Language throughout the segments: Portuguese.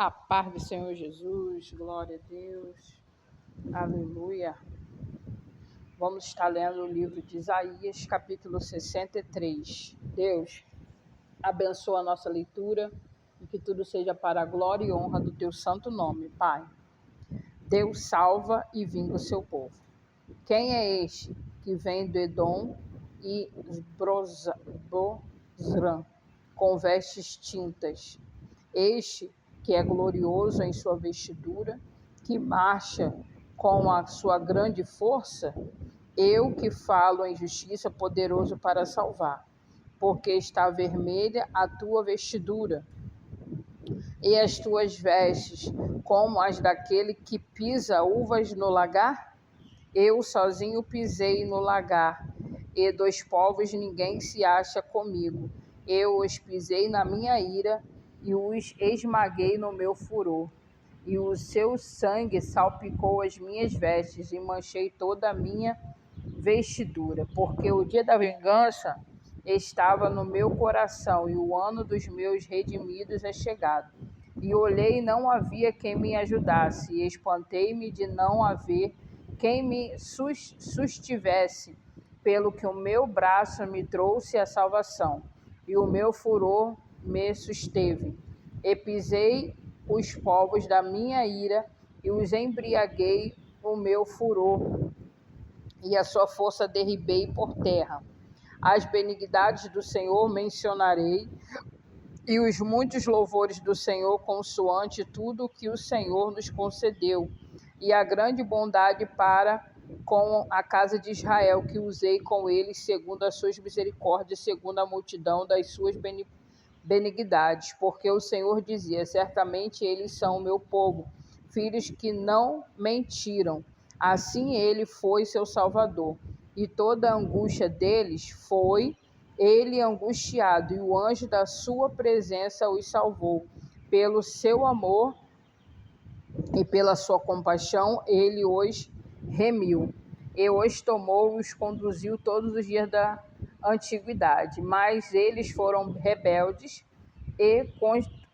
A paz do Senhor Jesus, glória a Deus, aleluia. Vamos estar lendo o livro de Isaías, capítulo 63. Deus, abençoa a nossa leitura e que tudo seja para a glória e honra do teu santo nome, Pai. Deus salva e vinga o seu povo. Quem é este que vem do Edom e Bozrã, com vestes tintas? Este que é glorioso em sua vestidura, que marcha com a sua grande força? Eu que falo em justiça, poderoso para salvar, porque está vermelha a tua vestidura e as tuas vestes, como as daquele que pisa uvas no lagar? Eu sozinho pisei no lagar, e dos povos ninguém se acha comigo. Eu os pisei na minha ira e os esmaguei no meu furor. E o seu sangue salpicou as minhas vestes e manchei toda a minha vestidura, porque o dia da vingança estava no meu coração e o ano dos meus redimidos é chegado. E olhei e não havia quem me ajudasse, e espantei-me de não haver quem me sustivesse, pelo que o meu braço me trouxe a salvação, e o meu furor me susteve. E pisei os povos da minha ira, e os embriaguei o meu furor, e a sua força derribei por terra. As benignidades do Senhor mencionarei, e os muitos louvores do Senhor consoante tudo o que o Senhor nos concedeu, e a grande bondade para com a casa de Israel, que usei com eles segundo as suas misericórdias, segundo a multidão das suas benignidades. Porque o Senhor dizia: certamente eles são o meu povo, filhos que não mentiram. Assim ele foi seu salvador, e toda a angústia deles foi ele angustiado, e o anjo da sua presença os salvou. Pelo seu amor e pela sua compaixão, ele os remiu. E os tomou e os conduziu todos os dias da antiguidade. Mas eles foram rebeldes e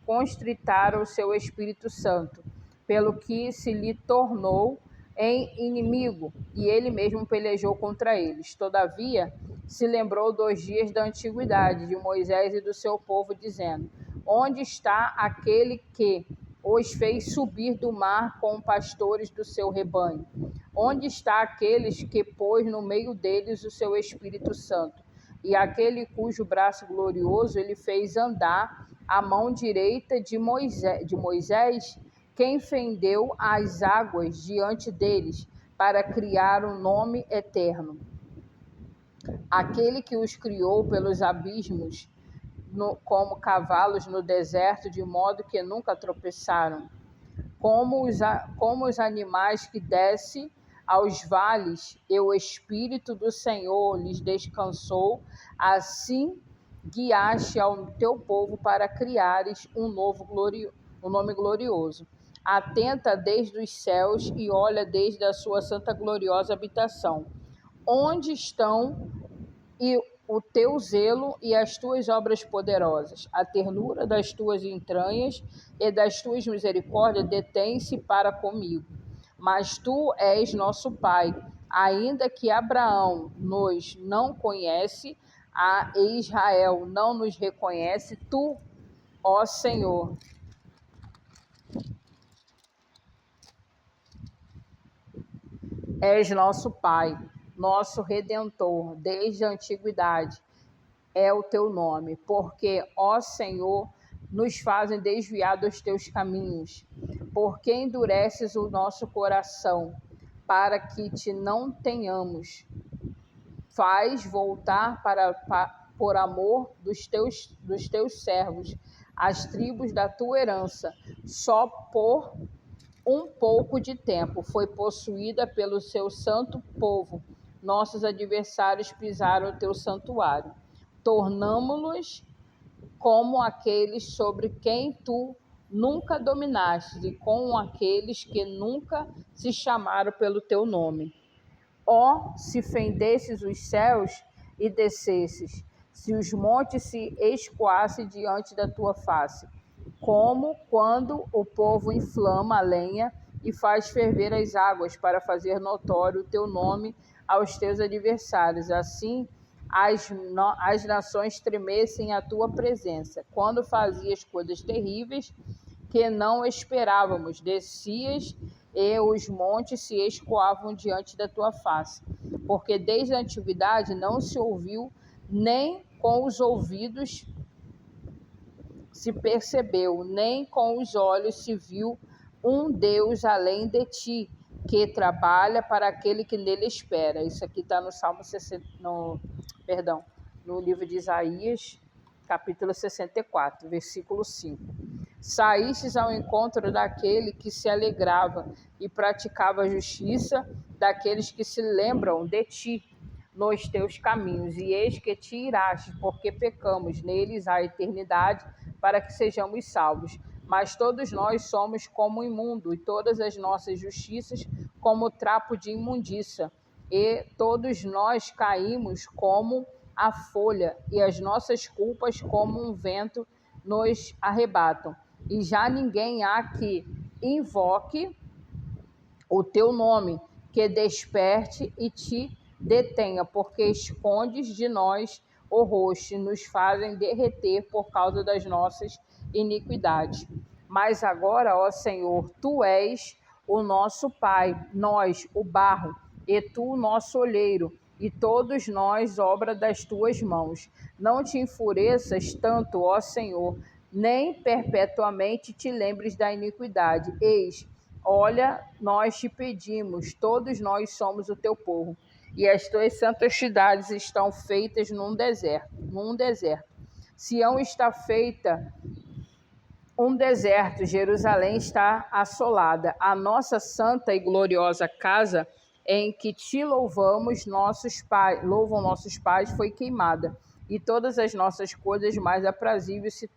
constritaram o seu Espírito Santo, pelo que se lhe tornou em inimigo, e ele mesmo pelejou contra eles. Todavia, se lembrou dos dias da antiguidade de Moisés e do seu povo, dizendo: onde está aquele que os fez subir do mar com pastores do seu rebanho? Onde está aqueles que pôs no meio deles o seu Espírito Santo? E aquele cujo braço glorioso ele fez andar à mão direita de Moisés, quem fendeu as águas diante deles, para criar um nome eterno. Aquele que os criou pelos abismos, como cavalos no deserto, de modo que nunca tropeçaram. Como os animais que descem aos vales, e o Espírito do Senhor lhes descansou, assim guiaste ao teu povo para criares um nome glorioso. Atenta desde os céus e olha desde a sua santa gloriosa habitação. Onde estão o teu zelo e as tuas obras poderosas? A ternura das tuas entranhas e das tuas misericórdias detém-se para comigo. Mas tu és nosso Pai, ainda que Abraão nos não conhece, a Israel não nos reconhece, tu, ó Senhor, és nosso Pai, nosso Redentor, desde a antiguidade é o teu nome, porque, ó Senhor, nos fazem desviar dos teus caminhos, porque endureces o nosso coração, para que te não tenhamos. Faz voltar por amor dos teus servos, as tribos da tua herança, só por um pouco de tempo foi possuída pelo seu santo povo. Nossos adversários pisaram o teu santuário. Tornamo-los como aqueles sobre quem tu nunca dominaste, e com aqueles que nunca se chamaram pelo teu nome. Ó, se fendesses os céus e descesses, se os montes se escoassem diante da tua face, como quando o povo inflama a lenha e faz ferver as águas para fazer notório o teu nome aos teus adversários. Assim, as nações tremessem à tua presença. Quando fazias coisas terríveis que não esperávamos, descias e os montes se escoavam diante da tua face. Porque desde a antiguidade não se ouviu, nem com os ouvidos se percebeu, nem com os olhos se viu um Deus além de ti, que trabalha para aquele que nele espera. Isso aqui está no Salmo 60, no livro de Isaías, capítulo 64, versículo 5. Saístes ao encontro daquele que se alegrava e praticava a justiça, daqueles que se lembram de ti nos teus caminhos, e eis que te iraste, porque pecamos, neles a eternidade, para que sejamos salvos. Mas todos nós somos como imundo, e todas as nossas justiças como trapo de imundícia, e todos nós caímos como a folha, e as nossas culpas como um vento nos arrebatam. E já ninguém há que invoque o teu nome, que desperte e te detenha, porque escondes de nós o rosto e nos fazem derreter por causa das nossas iniquidades. Mas agora, ó Senhor, tu és o nosso Pai, nós o barro, e tu o nosso olheiro, e todos nós obra das tuas mãos. Não te enfureças tanto, ó Senhor, nem perpetuamente te lembres da iniquidade. Eis, olha, nós te pedimos, todos nós somos o teu povo, e as tuas santas cidades estão feitas num deserto. Sião está feita um deserto, Jerusalém está assolada. A nossa santa e gloriosa casa em que te louvam nossos pais, foi queimada, e todas as nossas coisas mais aprazíveis se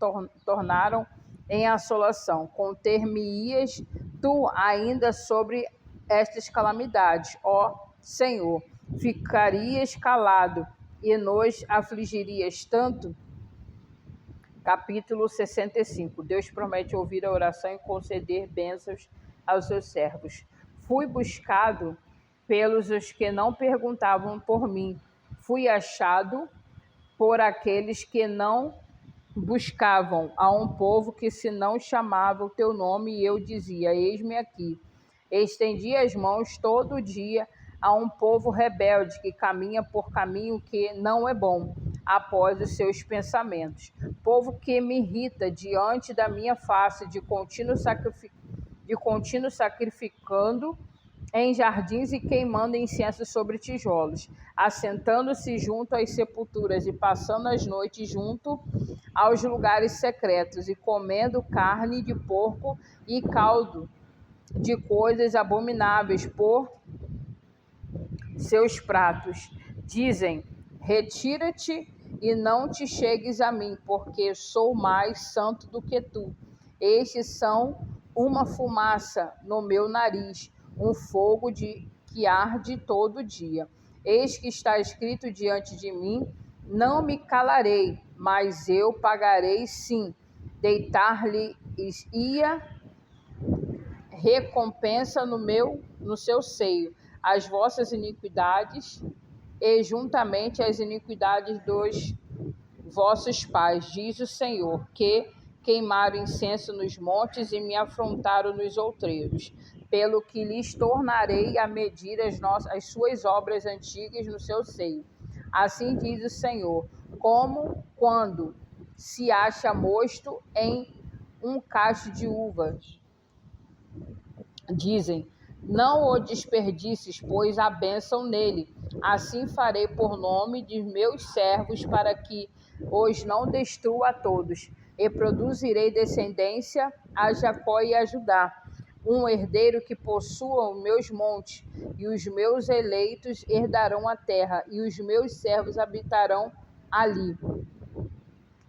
tornaram em assolação. Conter-me-ias tu ainda sobre estas calamidades, ó Senhor? Ficarias calado e nos afligirias tanto? Capítulo 65. Deus promete ouvir a oração e conceder bênçãos aos seus servos. Fui buscado pelos os que não perguntavam por mim. Fui achado por aqueles que não buscavam, a um povo que se não chamava o teu nome, e eu dizia, eis-me aqui. Estendi as mãos todo dia a um povo rebelde que caminha por caminho que não é bom, após os seus pensamentos. Povo que me irrita diante da minha face, de contínuo sacrificando em jardins e queimando incenso sobre tijolos, assentando-se junto às sepulturas e passando as noites junto aos lugares secretos, e comendo carne de porco e caldo de coisas abomináveis por seus pratos. Dizem, retira-te e não te chegues a mim, porque sou mais santo do que tu. Estes são uma fumaça no meu nariz, um fogo que arde todo dia. Eis que está escrito diante de mim, não me calarei, mas eu pagarei sim. Deitar-lhes-ia recompensa no seu seio, as vossas iniquidades e juntamente as iniquidades dos vossos pais, diz o Senhor, que queimaram incenso nos montes e me afrontaram nos outreiros, pelo que lhes tornarei a medir as suas obras antigas no seu seio. Assim diz o Senhor, como quando se acha mosto em um cacho de uvas. Dizem, não o desperdices, pois há bênção nele. Assim farei por nome de meus servos, para que os não destrua a todos. E produzirei descendência a Jacó e a Judá, um herdeiro que possua os meus montes, e os meus eleitos herdarão a terra, e os meus servos habitarão ali.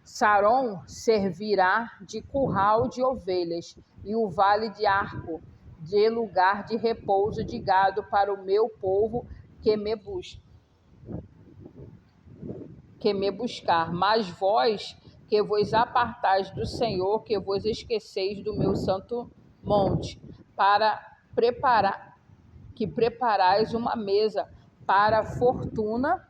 Saron servirá de curral de ovelhas, e o vale de Arco de lugar de repouso de gado para o meu povo que me buscar. Mas vós que vos apartais do Senhor, que vos esqueceis do meu santo monte, preparais uma mesa para a fortuna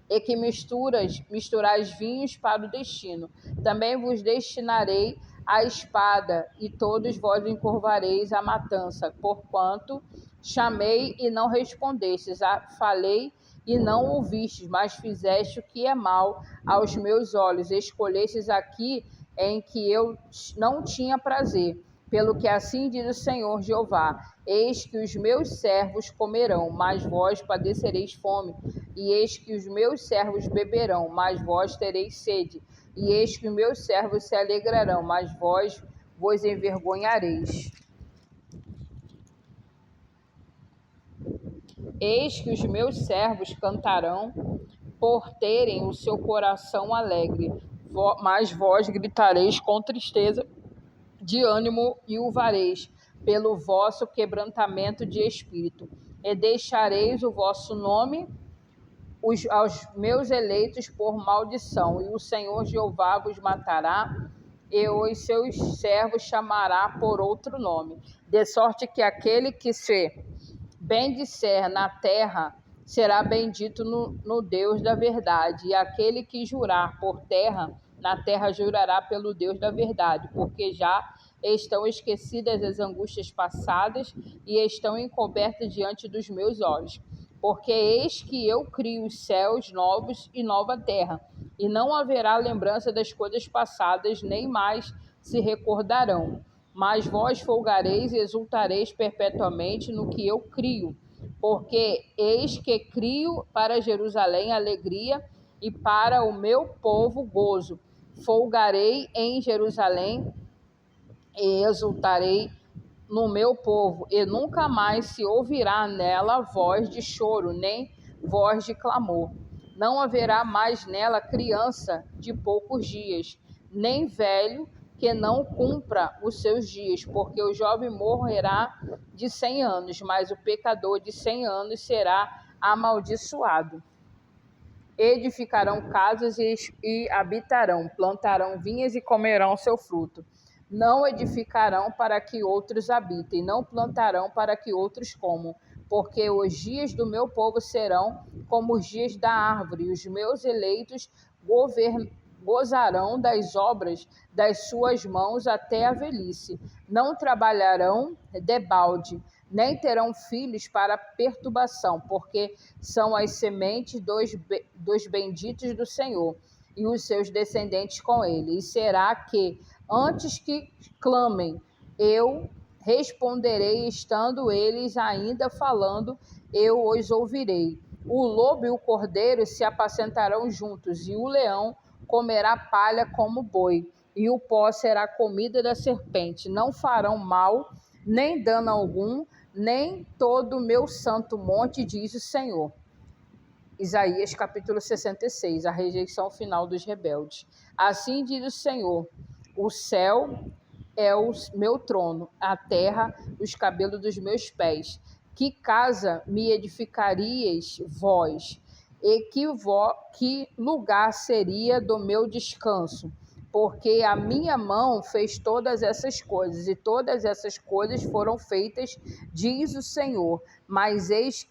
e que misturais vinhos para o destino. Também vos destinarei a espada, e todos vós encurvareis a matança, porquanto chamei e não respondestes, falei e não ouvistes, mas fizeste o que é mal aos meus olhos, escolhestes aqui em que eu não tinha prazer. Pelo que assim diz o Senhor Jeová: eis que os meus servos comerão, mas vós padecereis fome, e eis que os meus servos beberão, mas vós tereis sede, e eis que os meus servos se alegrarão, mas vós vos envergonhareis. Eis que os meus servos cantarão por terem o seu coração alegre, mas vós gritareis com tristeza de ânimo e uivareis pelo vosso quebrantamento de espírito. E deixareis o vosso nome aos meus eleitos por maldição, e o Senhor Jeová vos matará, e os seus servos chamará por outro nome. De sorte que aquele que se bendisser na terra será bendito no Deus da verdade, e aquele que jurar por terra, na terra jurará pelo Deus da verdade, porque já estão esquecidas as angústias passadas e estão encobertas diante dos meus olhos. Porque eis que eu crio os céus novos e nova terra, e não haverá lembrança das coisas passadas, nem mais se recordarão. Mas vós folgareis e exultareis perpetuamente no que eu crio, porque eis que crio para Jerusalém alegria e para o meu povo gozo. Folgarei em Jerusalém e exultarei no meu povo, e nunca mais se ouvirá nela voz de choro, nem voz de clamor. Não haverá mais nela criança de poucos dias, nem velho que não cumpra os seus dias, porque o jovem morrerá de 100 anos, mas o pecador de 100 anos será amaldiçoado. Edificarão casas e habitarão, plantarão vinhas e comerão seu fruto. Não edificarão para que outros habitem, não plantarão para que outros comam, porque os dias do meu povo serão como os dias da árvore, e os meus eleitos gozarão das obras das suas mãos até a velhice. Não trabalharão debalde, nem terão filhos para perturbação, porque são as sementes dos benditos do Senhor, e os seus descendentes com ele. E será que, antes que clamem, eu responderei, estando eles ainda falando, eu os ouvirei. O lobo e o cordeiro se apacentarão juntos, e o leão comerá palha como boi, e o pó será comida da serpente. Não farão mal, nem dano algum, nem todo o meu santo monte, diz o Senhor. Isaías capítulo 66, a rejeição final dos rebeldes. Assim diz o Senhor: o céu é o meu trono, a terra os cabelos dos meus pés. Que casa me edificarias vós? E que lugar seria do meu descanso? Porque a minha mão fez todas essas coisas, e todas essas coisas foram feitas, diz o Senhor. Mas eis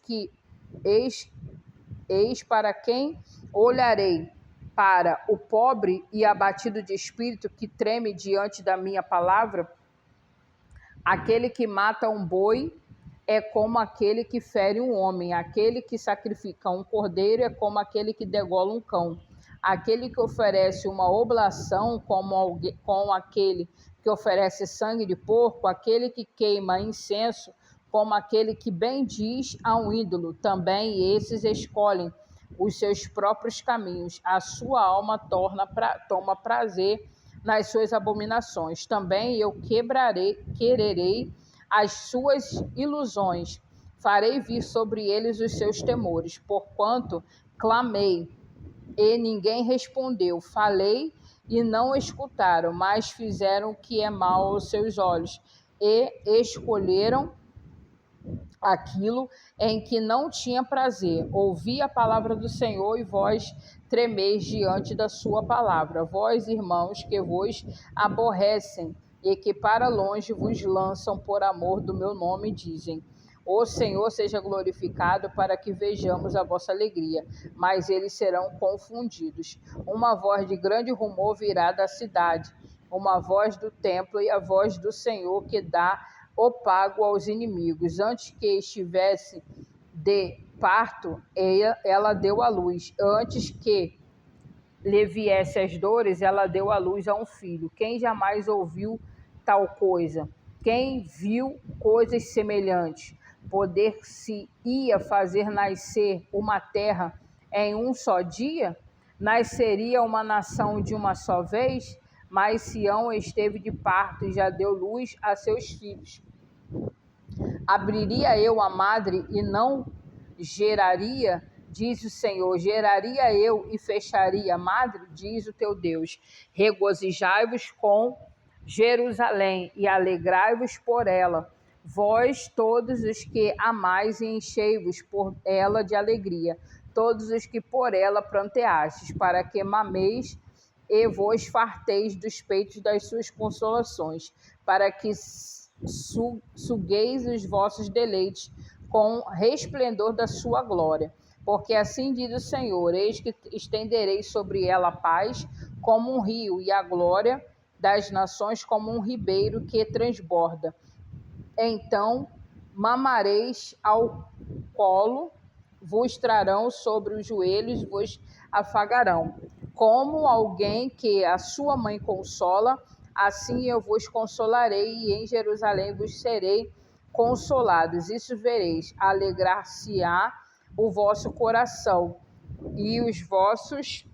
para quem olharei: para o pobre e abatido de espírito, que treme diante da minha palavra. Aquele que mata um boi é como aquele que fere um homem, aquele que sacrifica um cordeiro é como aquele que degola um cão, aquele que oferece uma oblação como aquele que oferece sangue de porco, aquele que queima incenso como aquele que bendiz a um ídolo. Também esses escolhem os seus próprios caminhos, a sua alma toma prazer nas suas abominações. Também eu quererei as suas ilusões, farei vir sobre eles os seus temores, porquanto clamei e ninguém respondeu, falei e não escutaram, mas fizeram o que é mal aos seus olhos e escolheram aquilo em que não tinha prazer. Ouvi a palavra do Senhor, e vós tremeis diante da sua palavra. Vós, irmãos, que vos aborrecem e que para longe vos lançam por amor do meu nome, dizem: o Senhor seja glorificado, para que vejamos a vossa alegria. Mas eles serão confundidos. Uma voz de grande rumor virá da cidade, uma voz do templo e a voz do Senhor que dá o pago aos inimigos. Antes que estivesse de parto, ela deu à luz. Antes que lhe viesse as dores, ela deu à luz a um filho. Quem jamais ouviu tal coisa? Quem viu coisas semelhantes? Poder-se-ia fazer nascer uma terra em um só dia? Nasceria uma nação de uma só vez? Mas Sião esteve de parto e já deu luz a seus filhos. Abriria eu a madre e não geraria? Diz o Senhor. Geraria eu e fecharia a madre? Diz o teu Deus. Regozijai-vos com Jerusalém e alegrai-vos por ela, vós todos os que amais, e enchei-vos por ela de alegria, todos os que por ela pranteastes, para que mameis e vos farteis dos peitos das suas consolações, para que sugueis os vossos deleites com resplendor da sua glória. Porque assim diz o Senhor: eis que estenderei sobre ela a paz como um rio, e a glória das nações como um ribeiro que transborda. Então mamareis ao colo, vos trarão sobre os joelhos, vos afagarão. Como alguém que a sua mãe consola, assim eu vos consolarei, e em Jerusalém vos serei consolados. Isso vereis, alegrar-se-á o vosso coração, e os vossos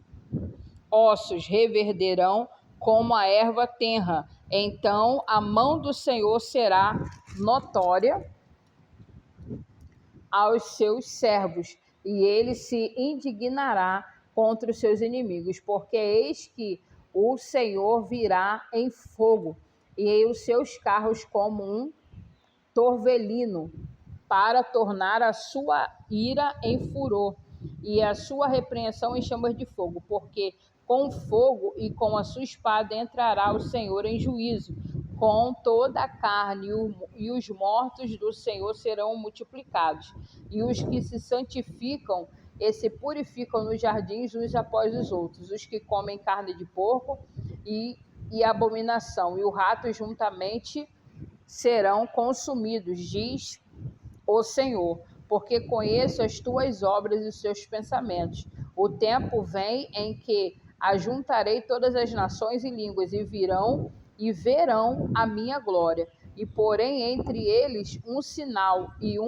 ossos reverderão como a erva tenra. Então a mão do Senhor será notória aos seus servos, e ele se indignará contra os seus inimigos, porque eis que o Senhor virá em fogo, e os seus carros como um torvelino, para tornar a sua ira em furor e a sua repreensão em chamas de fogo, porque com fogo e com a sua espada entrará o Senhor em juízo com toda a carne, e os mortos do Senhor serão multiplicados, e os que se santificam e se purificam nos jardins uns após os outros, os que comem carne de porco e abominação, e o rato juntamente serão consumidos, diz o Senhor, porque conheço as tuas obras e os seus pensamentos. O tempo vem em que ajuntarei todas as nações e línguas, e virão e verão a minha glória, e porém entre eles um sinal, e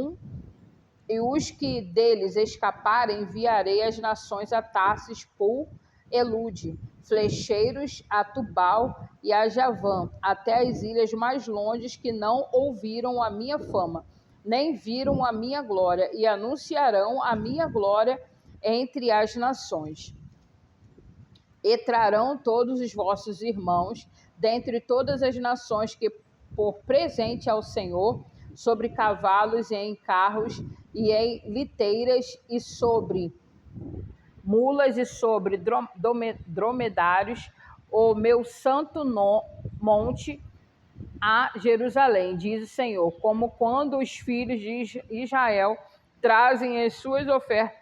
os que deles escaparem enviarei as nações a Tarsis, Pul, Elude, flecheiros a Tubal e a Javã, até as ilhas mais longes, que não ouviram a minha fama, nem viram a minha glória, e anunciarão a minha glória entre as nações. E trarão todos os vossos irmãos, dentre todas as nações, que por presente ao Senhor, sobre cavalos e em carros e em liteiras e sobre mulas e sobre dromedários, o meu santo monte a Jerusalém, diz o Senhor, como quando os filhos de Israel trazem as suas ofertas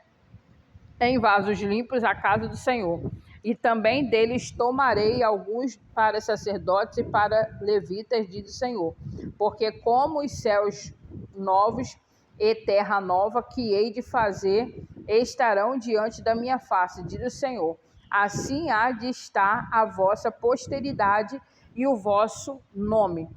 em vasos limpos à casa do Senhor. E também deles tomarei alguns para sacerdotes e para levitas, diz o Senhor. Porque como os céus novos e terra nova que hei de fazer estarão diante da minha face, diz o Senhor. Assim há de estar a vossa posteridade e o vosso nome.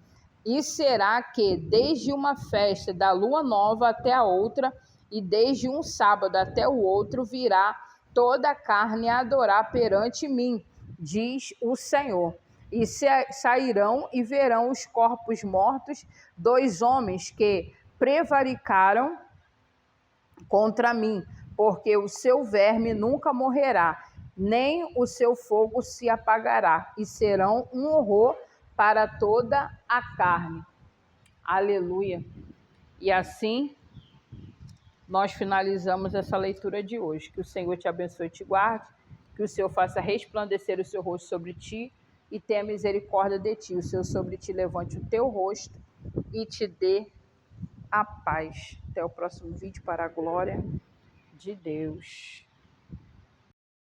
E será que desde uma festa da lua nova até a outra, e desde um sábado até o outro, virá toda a carne a adorar perante mim, diz o Senhor. E sairão e verão os corpos mortos dos homens que prevaricaram contra mim, porque o seu verme nunca morrerá, nem o seu fogo se apagará, e serão um horror para toda a carne. Aleluia. E assim nós finalizamos essa leitura de hoje. Que o Senhor te abençoe e te guarde, Que o Senhor faça resplandecer o seu rosto sobre ti e tenha misericórdia de ti. O Senhor sobre ti levante o teu rosto e te dê a paz. Até o próximo vídeo, para a glória de Deus.